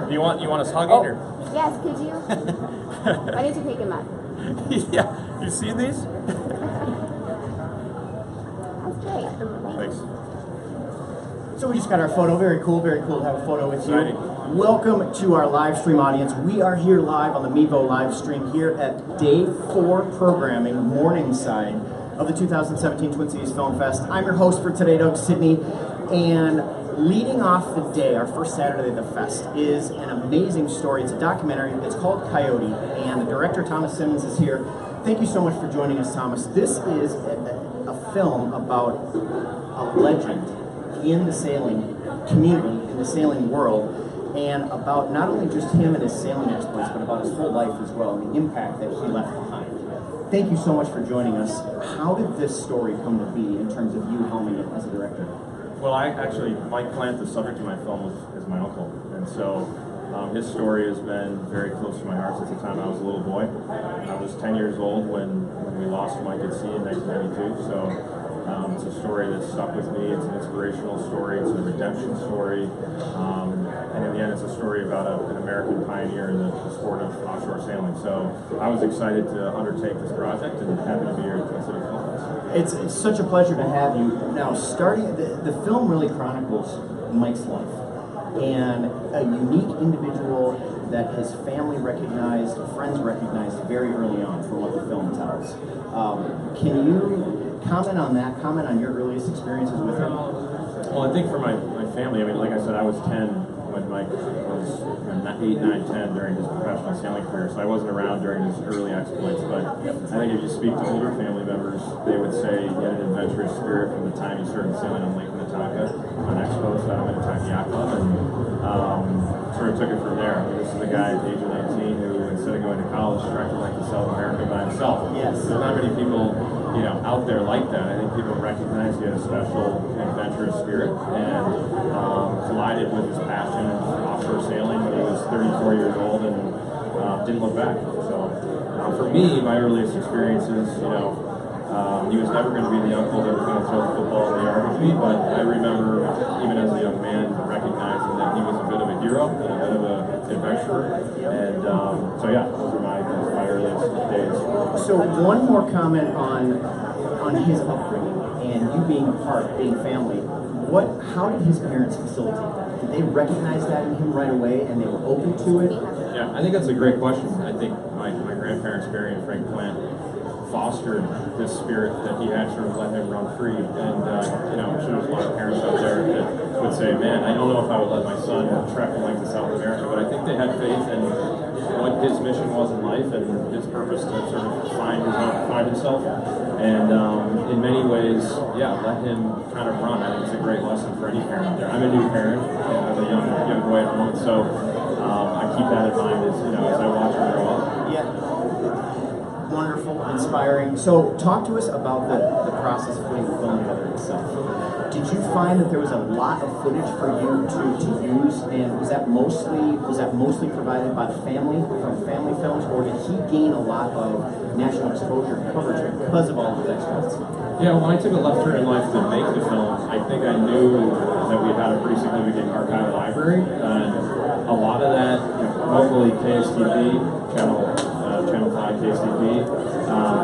Do you want us hugging or? Yes, could you? I need to pick him up. Yeah. You seen these? That's great. Thanks. So we just got our photo. Very cool to have a photo with you. Exciting. Welcome to our live stream audience. We are here live on the Mevo live stream here at Day 4 programming, morning side of the 2017 Twin Cities Film Fest. I'm your host for today, Douglas Sidney, and leading off the day, our first Saturday of the fest, is an amazing story. It's a documentary. It's called Coyote, and the director, Thomas Simmons, is here. Thank you so much for joining us, Thomas. This is a film about a legend in the sailing community, in the sailing world, and about not only just him and his sailing exploits, but about his whole life as well, and the impact that he left behind. Thank you so much for joining us. How did this story come to be in terms of you helming it as a director? Well, Mike Plant, the subject of my film, is my uncle, and so his story has been very close to my heart since the time I was a little boy. I was 10 years old when we lost Mike at sea in 1992, so it's a story that stuck with me. It's an inspirational story, it's a redemption story, and in the end it's a story about an American pioneer in the sport of offshore sailing. So I was excited to undertake this project and happy to be here at Twin Cities Film Fest. It's such a pleasure to have you. Now, starting the film really chronicles Mike's life and a unique individual that his family recognized, friends recognized very early on from what the film tells. Can you comment on that? Comment on your earliest experiences with him? Well, I think for my family, I mean, like I said, I was 10 when Mike was 8, 9, 10 during his professional sailing career, so I wasn't around during his early exploits, but I think if you speak to older family members, they would say he had an adventurous spirit from the time he started sailing on Lake Minnetonka on expos out of Minnetonka Yacht Club, and sort of took it from there. I mean, this is a guy at the age of 19 who, instead of going to college, tried to like to South America by himself. Yes. There's not many people, out there like that. I think people recognize he had a special adventurous spirit, and collided with his passion for offshore sailing when he was 34 years old, and didn't look back. So for me, my earliest experiences, he was never going to be the uncle that was going to throw the football in the yard with me, but I remember, even as a young man, recognizing that he was a bit of a hero and a bit of an adventurer, and so yeah, those are my earliest days. So one more comment on his upbringing and you being a part, being family. How did his parents facilitate that? Did they recognize that in him right away and they were open to it? Yeah, I think that's a great question. I think my grandparents, Barry and Frank Plant, fostered this spirit that he had, sort of let him run free. And, I'm sure there's a lot of parents out there that would say, man, I don't know if I would let my son trek from like to South America, but I think they had faith in what his mission was in life and his purpose to sort of find himself. And in many ways, let him kind of run. I think it's a great lesson for any parent out there. I'm a new parent, and I'm a young boy at home, so I keep that in mind as I watch him grow up. Yeah. Wonderful, inspiring. So talk to us about the process of putting the film together itself. Did you find that there was a lot of footage for you to use, and was that mostly provided by the family from family films, or did he gain a lot of national exposure and coverage because of all of his exploits? Yeah, when I took a left turn in life to make the film, I think I knew that we had a pretty significant archival library, and a lot of that, locally KSTP, Channel 5 KSTP,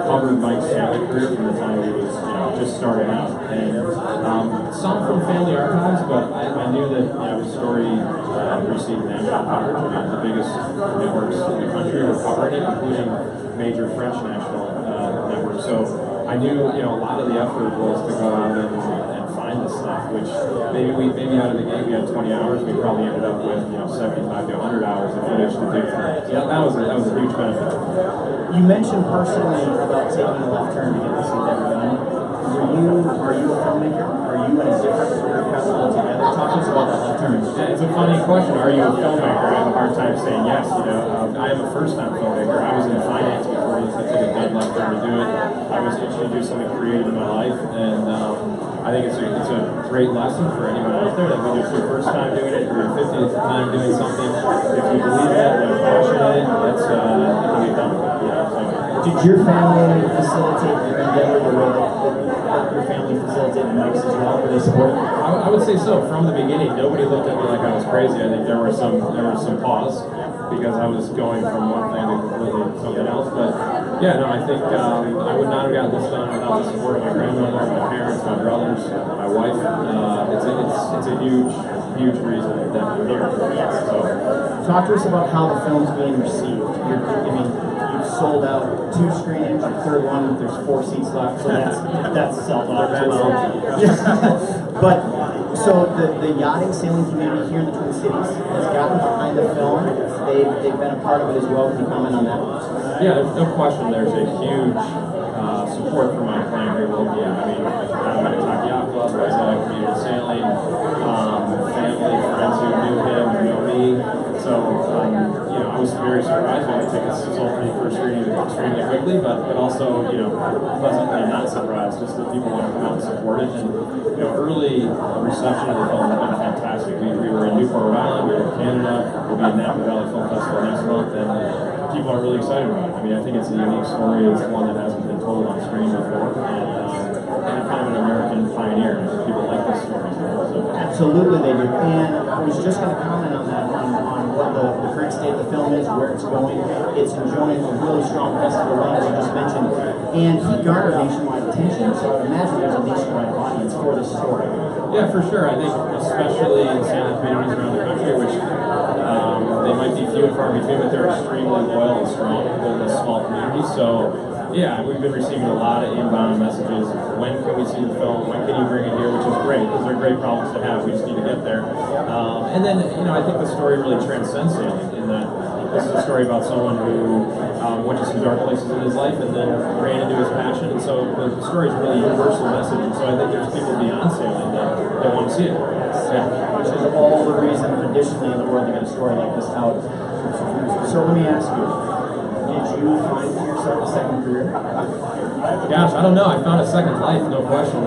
covered Mike's sailing career from the time he was just starting out, and some from family archives, but I knew that his story received national coverage. I mean, the biggest networks in the country were covering it, including major French national networks. So I knew a lot of the effort was to go out and find this stuff, which maybe out of the gate we had 20 hours, we probably ended up with 75 to 100 hours of footage to dig through. So that was a huge benefit. You mentioned personally about taking a left turn to get this endeavor done. Are you a filmmaker? Are you in a different career path altogether? Talk to us about that left turn. Yeah, it's a funny question. Are you a filmmaker? I have a hard time saying yes. I am a first-time filmmaker. I was in finance before this. I took a dead left turn to do it. I was itching to do something creative in my life, and I think it's a great lesson for anyone out there that when it's your first time doing it, or your 50th time doing something, if you believe in it and are passionate in it, it can be done. Did your family facilitate your endeavor the way that your family facilitated mics as well? Were they supportive? I would say so. From the beginning, nobody looked at me like I was crazy. I think there was some pause because I was going from one thing to completely something else. But yeah, no, I think I would not have gotten this done without the support of my grandmother, my parents, my brothers, my wife. It's a huge reason that I'm here. So, talk to us about how the film's being received. You've sold out 2 screenings, the third one, there's 4 seats left, so that's sold out as well. But so the yachting sailing community here in the Twin Cities has gotten behind the film. They've been a part of it as well. Can you comment on that? Yeah, there's no question. There's a huge support for my plan here locally. I mean, I'm at a Yacht Club, I was at community sailing, family, friends who knew him, who know me. So, I was very surprised when the tickets sold for the first screening extremely quickly, but also, pleasantly not surprised just that people want to come out and support it. And, early reception of the film has been fantastic. We were in Newport, Rhode Island, we were in Canada, we'll be in Napa Valley Film Festival next month, and people are really excited about it. I mean, I think it's a unique story. It's one that hasn't been told on screen before, and kind of an American pioneer. People like this story. So. Absolutely, they do. And I was just going to comment on that, on what the current state of the film is, where it's going. It's enjoying a really strong festival run, as you just mentioned, and he garnered nationwide attention. So I would imagine there's a nationwide audience for this story. Yeah, for sure. I think especially in sailing communities around the country, which they might be few and far between, but they're extremely loyal and strong in this small community. So, yeah, we've been receiving a lot of inbound messages. When can we see the film? When can you bring it here? Which is great, because they're great problems to have. We just need to get there. And then, I think the story really transcends sailing in that this is a story about someone who went to some dark places in his life and then ran into his passion. And so the story is really a universal message. And so I think there's people beyond sailing that want to see it. Yeah. Which is all the reason traditionally in the world to get a story like this out. So let me ask you, did you find yourself a second career? Gosh, I don't know. I found a second life, no question,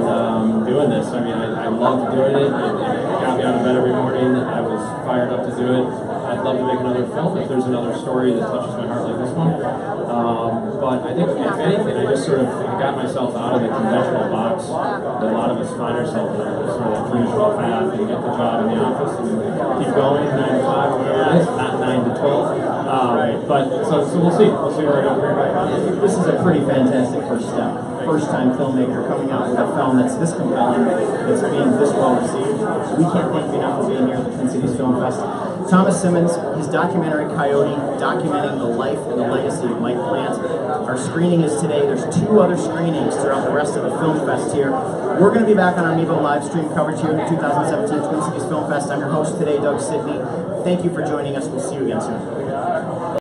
doing this. I mean, I loved doing it. It got me out of bed every morning. I was fired up to do it. I'd love to make another film if there's another story that touches my heart like this one. But I think, if anything, I just sort of got myself out of the conventional box that a lot of us find ourselves in, sort of the traditional path. You get the job in the office and keep going, 9 to 5 or whatever it is, not 9 to 12. But so we'll see. We'll see where I go here. This is a pretty fantastic first step. First-time filmmaker coming out with a film that's this compelling, that's being this well received. We can't thank you enough for being here at the Twin Cities Film Fest. Thomas Simmons, his documentary Coyote, documenting the life and the legacy of Mike Plant. Our screening is today. There's 2 other screenings throughout the rest of the Film Fest here. We're going to be back on our Mevo live stream coverage here at the 2017 Twin Cities Film Fest. I'm your host today, Doug Sidney. Thank you for joining us. We'll see you again soon.